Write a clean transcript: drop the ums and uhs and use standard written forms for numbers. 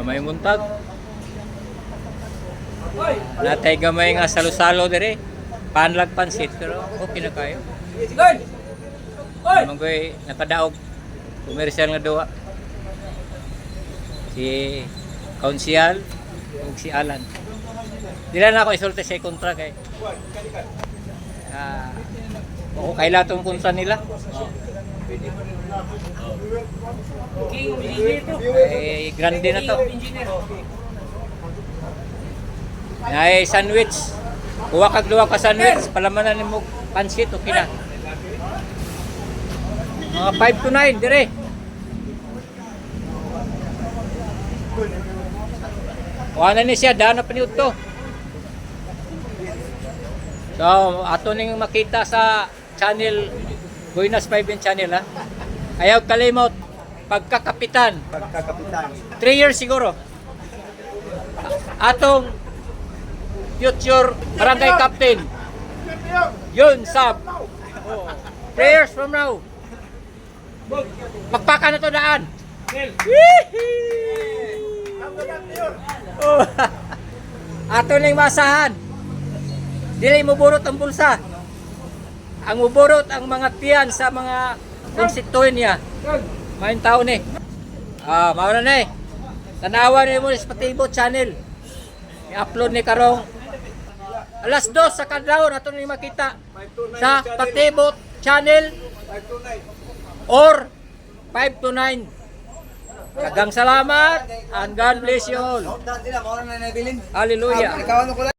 May muntag. Natay gamay nga salo-salo dire. Panlag pansit pero okay na kayo. Naman ko'y nakadaog. Komersyal nga duwa. Si Kaunsyal ug si Alan. Dila na ako isulti sa kontra kay. O kaila tong kontra nila. Eh, grande na to. Ay, sandwich. Kuha kag duwa ka sandwich, palamanan nimo pansit okay na. Mga 5 to 9 dire. Kuha ni siya, daan na paniud to. So, ato ning makita sa channel Buenas 5 channel ha. Ayaw kalimot pagkakapitan. 3 years siguro. Atong future barangay captain. Yun sab. 3 years from now. Magpaka na to daan. Oh. Ato ning masahan. Dili mo burot ang bulsa. Ang muburot ang mga tiyan sa mga konstituen niya. Maayong tao ni. Mauna na eh. Tanawan ni mo sa Patibo channel. I-upload ni karong alas 2 sa kadlaw nato ni makita sa Patibo channel or 5 to 9. Daghang salamat and God bless you all. Hallelujah.